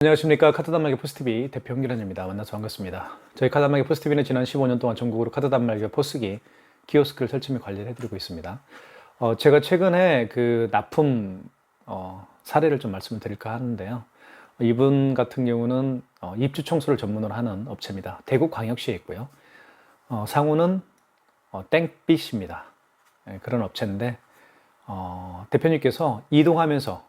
안녕하십니까. 카드 단말기 포스TV 대표 홍기란입니다. 만나서 반갑습니다. 저희 카드 단말기 포스TV는 지난 15년 동안 전국으로 카드 단말기와 포스기, 키오스크를 설치 및 관리를 해드리고 있습니다. 제가 최근에 그 납품 사례를 좀 말씀을 드릴까 하는데요. 이분 같은 경우는 입주 청소를 전문으로 하는 업체입니다. 대구광역시에 있고요. 상호는 땡빛입니다. 그런 업체인데 대표님께서 이동하면서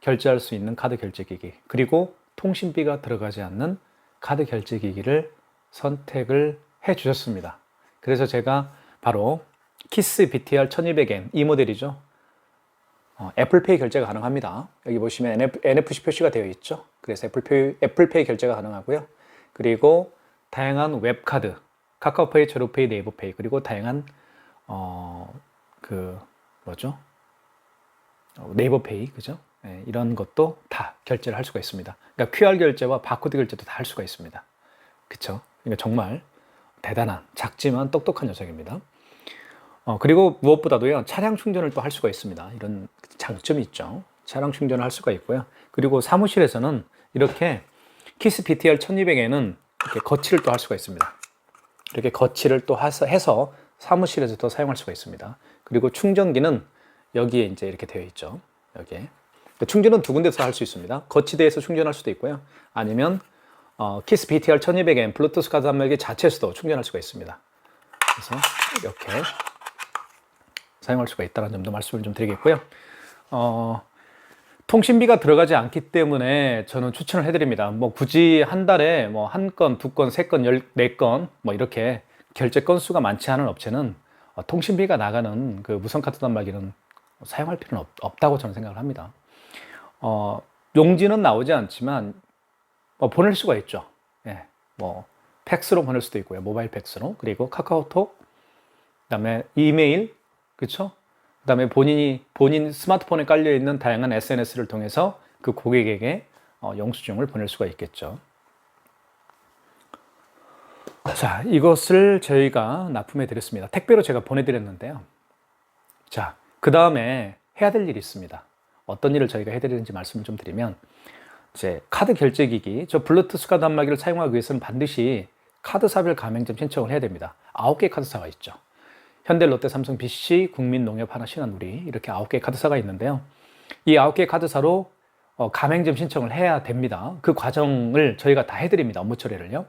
결제할 수 있는 카드 결제기기, 그리고 통신비가 들어가지 않는 카드 결제기기를 선택을 해 주셨습니다. 그래서 제가 바로 키스 BTR 1200M 이 모델이죠. 애플페이 결제가 가능합니다. 여기 보시면 NFC 표시가 되어 있죠. 그래서 애플페이 결제가 가능하고요. 그리고 다양한 웹카드, 카카오페이, 제로페이, 네이버페이, 그리고 다양한 네이버페이, 그죠? 네, 이런 것도 다 결제를 할 수가 있습니다. 그러니까 QR 결제와 바코드 결제도 다 할 수가 있습니다. 그쵸? 그러니까 정말 대단한, 작지만 똑똑한 녀석입니다. 그리고 무엇보다도요, 차량 충전을 또 할 수가 있습니다. 이런 장점이 있죠. 차량 충전을 할 수가 있고요. 그리고 사무실에서는 이렇게 키스 BTR 1200에는 이렇게 거치를 또 할 수가 있습니다. 이렇게 거치를 또 해서 사무실에서도 사용할 수가 있습니다. 그리고 충전기는 여기에 이제 이렇게 되어 있죠. 여기에. 충전은 두 군데서 할 수 있습니다. 거치대에서 충전할 수도 있고요. 아니면 키스 BTR 1200M 블루투스 카드 단말기 자체에서도 충전할 수가 있습니다. 그래서 이렇게 사용할 수가 있다는 점도 말씀을 좀 드리겠고요. 통신비가 들어가지 않기 때문에 저는 추천을 해드립니다. 뭐 굳이 한 달에 뭐 한 건, 두 건, 세 건, 14건 뭐 이렇게 결제 건수가 많지 않은 업체는 통신비가 나가는 그 무선 카드 단말기는 사용할 필요는 없다고 저는 생각을 합니다. 용지는 나오지 않지만 보낼 수가 있죠. 예, 뭐 팩스로 보낼 수도 있고요. 모바일 팩스로. 그리고 카카오톡, 그다음에 이메일, 그렇죠? 그다음에 본인 스마트폰에 깔려 있는 다양한 SNS를 통해서 그 고객에게 영수증을 보낼 수가 있겠죠. 자, 이것을 저희가 납품해 드렸습니다. 택배로 제가 보내드렸는데요. 자, 그 다음에 해야 될 일이 있습니다. 어떤 일을 저희가 해드리는지 말씀을 좀 드리면, 이제 카드 결제기기, 저 블루투스 카드 단말기를 사용하기 위해서는 반드시 카드사별 가맹점 신청을 해야 됩니다. 9개 카드사가 있죠. 현대, 롯데, 삼성, BC, 국민, 농협, 하나, 신한우리, 이렇게 9개 카드사가 있는데요. 이 9개 카드사로 가맹점 신청을 해야 됩니다. 그 과정을 저희가 다 해드립니다. 업무 처리를요.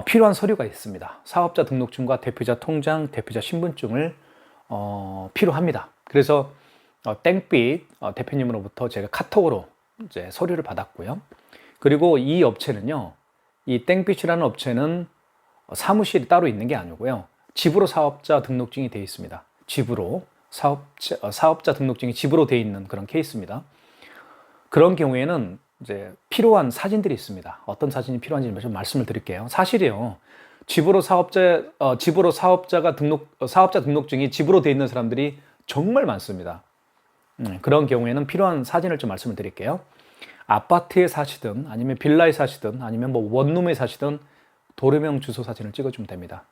필요한 서류가 있습니다. 사업자 등록증과 대표자 통장, 대표자 신분증을 필요합니다. 그래서 땡빛 대표님으로부터 제가 카톡으로 이제 서류를 받았고요. 그리고 이 업체는요, 이 땡빛이라는 업체는 사무실이 따로 있는 게 아니고요, 집으로 사업자 등록증이 되어 있습니다. 집으로 사업자 등록증이 집으로 되어 있는 그런 케이스입니다. 그런 경우에는 이제 필요한 사진들이 있습니다. 어떤 사진이 필요한지 좀 말씀을 드릴게요. 사실이요, 사업자 등록증이 집으로 되어 있는 사람들이 정말 많습니다. 그런 경우에는 필요한 사진을 좀 말씀을 드릴게요. 아파트에 사시든 아니면 빌라에 사시든 아니면 뭐 원룸에 사시든 도로명 주소 사진을 찍어주면 됩니다.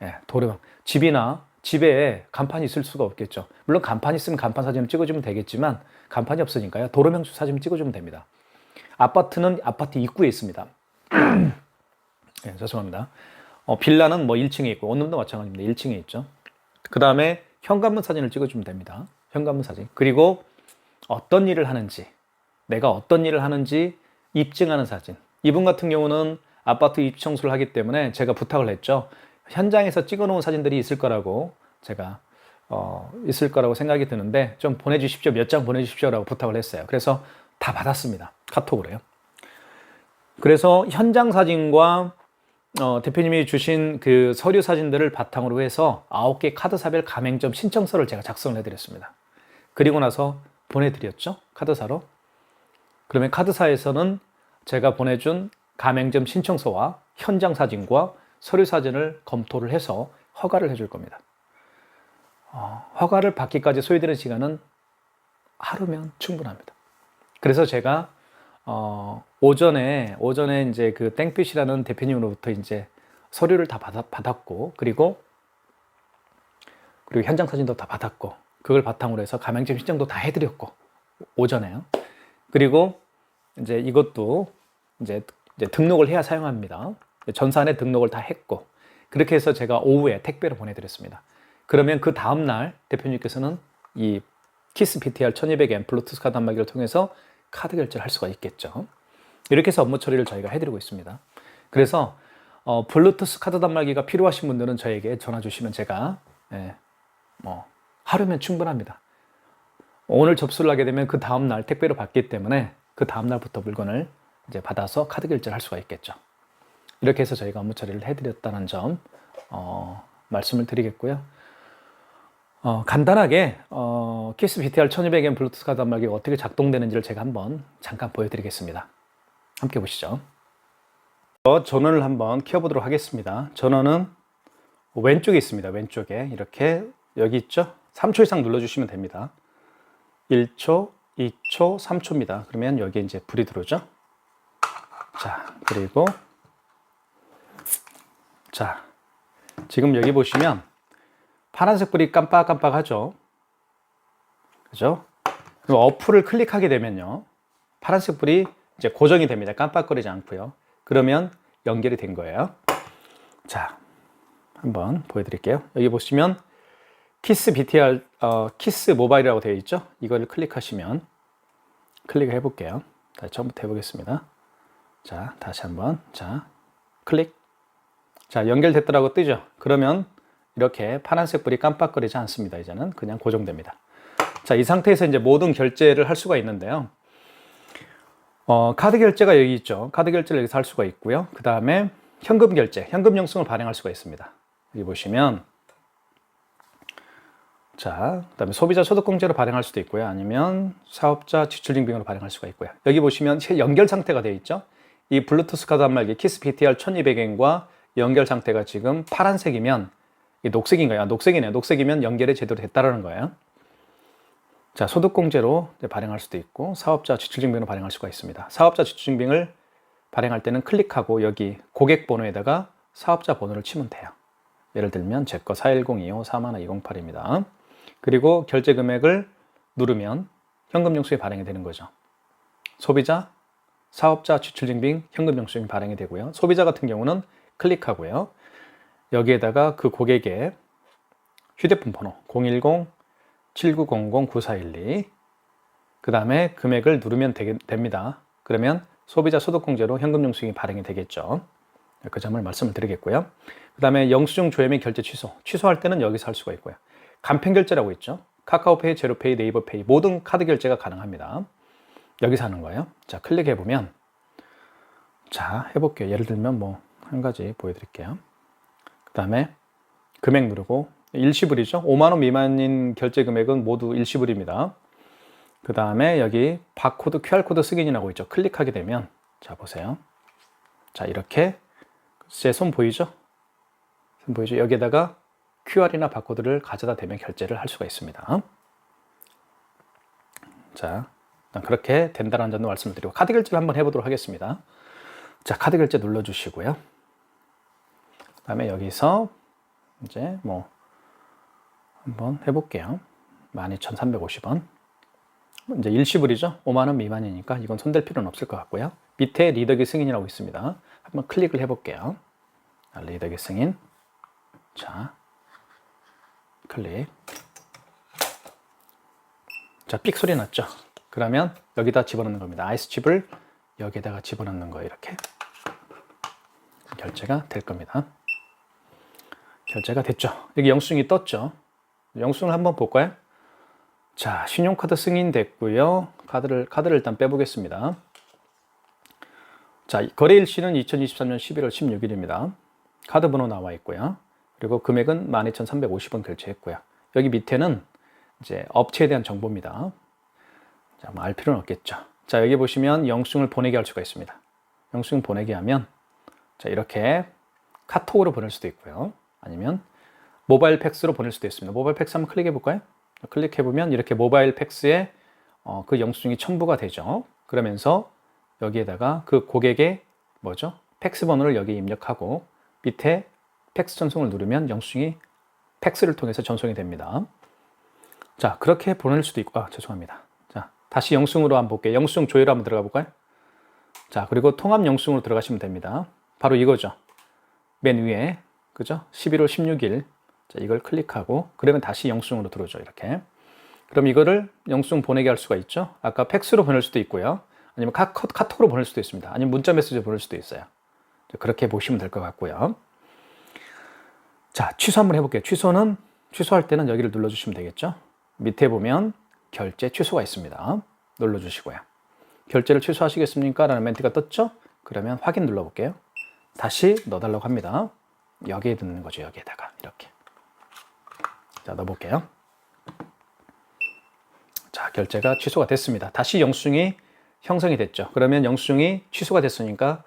예, 도로명. 집에 간판이 있을 수가 없겠죠. 물론 간판이 있으면 간판 사진을 찍어주면 되겠지만 간판이 없으니까요, 도로명 사진을 찍어주면 됩니다. 아파트는 아파트 입구에 있습니다. 예, 죄송합니다. 빌라는 뭐 1층에 있고 원룸도 마찬가지입니다. 1층에 있죠. 그 다음에 현관문 사진을 찍어주면 됩니다. 현관문 사진. 그리고 어떤 일을 하는지, 내가 어떤 일을 하는지 입증하는 사진. 이분 같은 경우는 아파트 입주 청소를 하기 때문에 제가 부탁을 했죠. 현장에서 찍어놓은 사진들이 있을 거라고 생각이 드는데 좀 보내주십시오. 몇 장 보내주십시오라고 부탁을 했어요. 그래서 다 받았습니다. 카톡으로요. 그래서 현장 사진과 대표님이 주신 그 서류 사진들을 바탕으로 해서 9개 카드사별 가맹점 신청서를 제가 작성을 해드렸습니다. 그리고 나서 보내드렸죠. 카드사로. 그러면 카드사에서는 제가 보내준 가맹점 신청서와 현장 사진과 서류 사진을 검토를 해서 허가를 해줄 겁니다. 허가를 받기까지 소요되는 시간은 하루면 충분합니다. 그래서 제가 오전에 이제 그 땡빛이라는 대표님으로부터 이제 서류를 다 받았고, 그리고 현장 사진도 다 받았고, 그걸 바탕으로 해서 가맹점 신청도 다 해드렸고, 오전에요. 그리고 이제 이것도 이제 등록을 해야 사용합니다. 전산에 등록을 다 했고, 그렇게 해서 제가 오후에 택배로 보내드렸습니다. 그러면 그 다음날 대표님께서는 이 키스 BTR 1200M 블루투스 카드 단말기를 통해서 카드 결제를 할 수가 있겠죠. 이렇게 해서 업무 처리를 저희가 해드리고 있습니다. 그래서 블루투스 카드 단말기가 필요하신 분들은 저에게 전화 주시면 제가 하루면 충분합니다. 오늘 접수를 하게 되면 그 다음날 택배로 받기 때문에 그 다음날부터 물건을 이제 받아서 카드 결제를 할 수가 있겠죠. 이렇게 해서 저희가 업무 처리를 해드렸다는 점 말씀을 드리겠고요. 간단하게 키스 BTR 1200M 블루투스 카드 단말기가 어떻게 작동되는지를 제가 한번 잠깐 보여드리겠습니다. 함께 보시죠. 전원을 한번 켜보도록 하겠습니다. 전원은 왼쪽에 있습니다. 왼쪽에 이렇게 여기 있죠? 3초 이상 눌러주시면 됩니다. 1초, 2초, 3초입니다. 그러면 여기에 이제 불이 들어오죠? 자, 그리고 자, 지금 여기 보시면 파란색 불이 깜빡깜빡하죠? 그죠? 그럼 어플을 클릭하게 되면요, 파란색 불이 이제 고정이 됩니다. 깜빡거리지 않고요. 그러면 연결이 된 거예요. 자, 한번 보여드릴게요. 여기 보시면 키스 BTR, 키스 모바일이라고 되어 있죠? 이걸 클릭하시면, 클릭을 해볼게요. 다시 처음부터 해보겠습니다. 자, 다시 한번. 자, 클릭. 자, 연결됐더라고 뜨죠? 그러면 이렇게 파란색 불이 깜빡거리지 않습니다. 이제는 그냥 고정됩니다. 자, 이 상태에서 이제 모든 결제를 할 수가 있는데요. 카드 결제가 여기 있죠. 카드 결제를 여기서 할 수가 있고요. 그 다음에 현금 결제, 현금 영수증을 발행할 수가 있습니다. 여기 보시면, 자, 그 다음에 소비자 소득공제로 발행할 수도 있고요. 아니면 사업자 지출증빙으로 발행할 수가 있고요. 여기 보시면 연결 상태가 되어 있죠. 이 블루투스 카드 단말기 키스 BTR 1200N과 연결 상태가 지금 파란색이면, 이 녹색인가요? 녹색이네요. 녹색이면 연결이 제대로 됐다라는 거예요. 자, 소득공제로 발행할 수도 있고, 사업자 지출증빙으로 발행할 수가 있습니다. 사업자 지출증빙을 발행할 때는 클릭하고 여기 고객 번호에다가 사업자 번호를 치면 돼요. 예를 들면 제 거 41025-41208입니다. 그리고 결제 금액을 누르면 현금 영수증이 발행이 되는 거죠. 소비자, 사업자 지출증빙, 현금 영수증이 발행이 되고요. 소비자 같은 경우는 클릭하고요. 여기에다가 그 고객의 휴대폰 번호 010-7900-9412, 그 다음에 금액을 누르면 됩니다. 그러면 소비자 소득공제로 현금 영수증이 발행이 되겠죠. 그 점을 말씀을 드리겠고요. 그 다음에 영수증 조회 및 결제 취소할 때는 여기서 할 수가 있고요. 간편 결제라고 있죠. 카카오페이, 제로페이, 네이버페이 모든 카드 결제가 가능합니다. 여기서 하는 거예요. 자, 클릭해 보면, 자, 해볼게요. 예를 들면 뭐 한 가지 보여드릴게요. 그 다음에 금액 누르고 일시불이죠. 5만 원 미만인 결제 금액은 모두 일시불입니다. 그 다음에 여기 바코드, QR코드 승인이라고 있죠. 클릭하게 되면, 자, 보세요. 자, 이렇게 제 손 보이죠? 손 보이죠? 여기에다가 QR이나 바코드를 가져다 대면 결제를 할 수가 있습니다. 자, 그렇게 된다는 점도 말씀을 드리고, 카드 결제를 한번 해보도록 하겠습니다. 자, 카드 결제 눌러주시고요. 그 다음에 여기서 이제 뭐 한번 해볼게요. 12,350원. 이제 일시불이죠. 5만 원 미만이니까 이건 손댈 필요는 없을 것 같고요. 밑에 리더기 승인이라고 있습니다. 한번 클릭을 해볼게요. 리더기 승인. 자, 클릭. 자, 삑 소리 났죠. 그러면 여기다 집어넣는 겁니다. 아이스칩을 여기에다가 집어넣는 거예요. 이렇게 결제가 될 겁니다. 결제가 됐죠. 여기 영수증이 떴죠. 영수증을 한번 볼까요? 자, 신용카드 승인됐고요. 카드를 일단 빼보겠습니다. 자, 거래일시는 2023년 11월 16일입니다. 카드 번호 나와 있고요. 그리고 금액은 12,350원 결제했고요. 여기 밑에는 이제 업체에 대한 정보입니다. 자, 뭐 알 필요는 없겠죠. 자, 여기 보시면 영수증을 보내게 할 수가 있습니다. 영수증 보내게 하면, 자, 이렇게 카톡으로 보낼 수도 있고요. 아니면 모바일 팩스로 보낼 수도 있습니다. 모바일 팩스 한번 클릭해 볼까요? 클릭해 보면 이렇게 모바일 팩스에 그 영수증이 첨부가 되죠. 그러면서 여기에다가 그 고객의 뭐죠? 팩스 번호를 여기 입력하고 밑에 팩스 전송을 누르면 영수증이 팩스를 통해서 전송이 됩니다. 자, 그렇게 보낼 수도 있고, 죄송합니다. 자, 다시 영수증으로 한번 볼게요. 영수증 조회로 한번 들어가 볼까요? 자, 그리고 통합 영수증으로 들어가시면 됩니다. 바로 이거죠. 맨 위에, 그죠? 11월 16일. 자, 이걸 클릭하고, 그러면 다시 영수증으로 들어오죠. 이렇게. 그럼 이거를 영수증 보내게 할 수가 있죠. 아까 팩스로 보낼 수도 있고요. 아니면 카톡으로 보낼 수도 있습니다. 아니면 문자 메시지로 보낼 수도 있어요. 그렇게 보시면 될 것 같고요. 자, 취소 한번 해볼게요. 취소할 때는 여기를 눌러주시면 되겠죠. 밑에 보면 결제 취소가 있습니다. 눌러주시고요. 결제를 취소하시겠습니까? 라는 멘트가 떴죠? 그러면 확인 눌러볼게요. 다시 넣어달라고 합니다. 여기에 넣는 거죠. 여기에다가 이렇게. 자, 넣어볼게요. 자, 결제가 취소가 됐습니다. 다시 영수증이 형성이 됐죠. 그러면 영수증이 취소가 됐으니까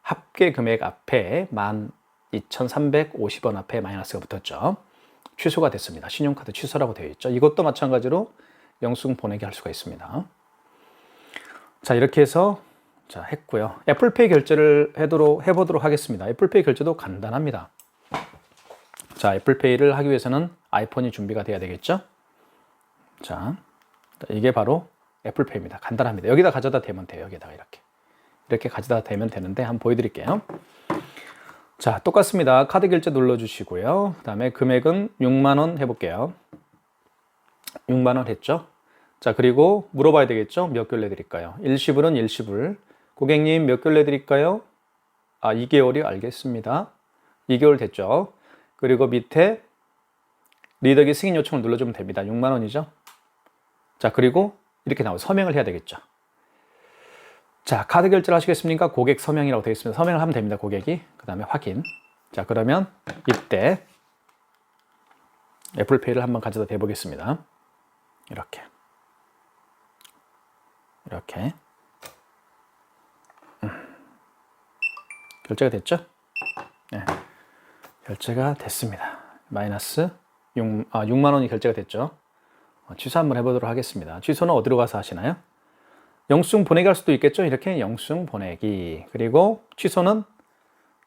합계 금액 앞에 12,350원 앞에 마이너스가 붙었죠. 취소가 됐습니다. 신용카드 취소라고 되어 있죠. 이것도 마찬가지로 영수증 보내게 할 수가 있습니다. 자, 이렇게 해서 자, 했고요. 애플페이 결제를 해보도록 하겠습니다. 애플페이 결제도 간단합니다. 자, 애플페이를 하기 위해서는 아이폰이 준비가 돼야 되겠죠. 자, 이게 바로 애플페이입니다. 간단합니다. 여기다 가져다 대면 돼요. 여기다가 이렇게 가져다 대면 되는데 한번 보여드릴게요. 자, 똑같습니다. 카드 결제 눌러주시고요. 그 다음에 금액은 6만 원 해볼게요. 6만 원 했죠. 자, 그리고 물어봐야 되겠죠. 몇 개월 내드릴까요? 일시불은 일시불. 고객님 몇 개월 내드릴까요? 2개월이요. 알겠습니다. 2개월 됐죠. 그리고 밑에 리더기 승인 요청을 눌러주면 됩니다. 6만 원이죠. 자, 그리고 이렇게 나오고 서명을 해야 되겠죠. 자, 카드 결제를 하시겠습니까? 고객 서명이라고 되어 있습니다. 서명을 하면 됩니다. 고객이. 그 다음에 확인. 자, 그러면 이때 애플페이를 한번 가져다 대보겠습니다. 이렇게. 결제가 됐죠? 네. 결제가 됐습니다. 마이너스 6만 원이 결제가 됐죠. 취소 한번 해보도록 하겠습니다. 취소는 어디로 가서 하시나요? 영수증 보내기 할 수도 있겠죠. 이렇게 영수증 보내기. 그리고 취소는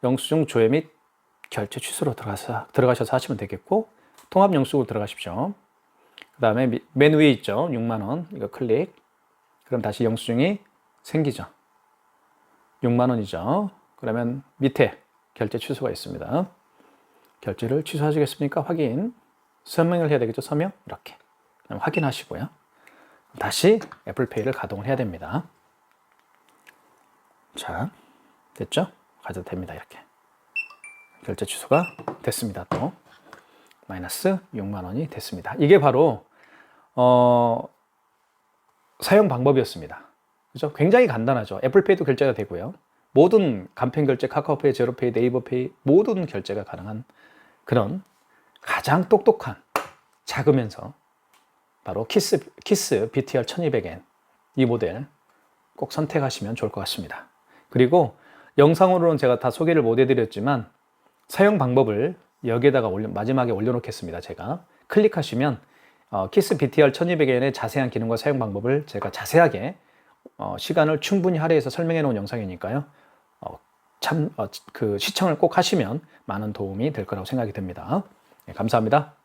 영수증 조회 및 결제 취소로 들어가셔서 하시면 되겠고, 통합 영수증으로 들어가십시오. 그 다음에 맨 위에 있죠. 6만 원. 이거 클릭. 그럼 다시 영수증이 생기죠. 6만 원이죠. 그러면 밑에 결제 취소가 있습니다. 결제를 취소하시겠습니까? 확인. 서명을 해야 되겠죠. 서명. 이렇게. 확인하시고요. 다시 애플페이를 가동을 해야 됩니다. 자, 됐죠? 가져도 됩니다. 이렇게. 결제 취소가 됐습니다. 또 마이너스 6만 원이 됐습니다. 이게 바로 사용 방법이었습니다. 그죠? 굉장히 간단하죠. 애플페이도 결제가 되고요. 모든 간편 결제, 카카오페이, 제로페이, 네이버페이 모든 결제가 가능한 그런 가장 똑똑한 작으면서 바로 키스 BTR 1200N 이 모델 꼭 선택하시면 좋을 것 같습니다. 그리고 영상으로는 제가 다 소개를 못 해드렸지만 사용 방법을 여기에다가 마지막에 올려놓겠습니다. 제가 클릭하시면 키스 BTR 1200N의 자세한 기능과 사용 방법을 제가 자세하게 시간을 충분히 할애해서 설명해 놓은 영상이니까요. 시청을 꼭 하시면 많은 도움이 될 거라고 생각이 듭니다. 네, 감사합니다.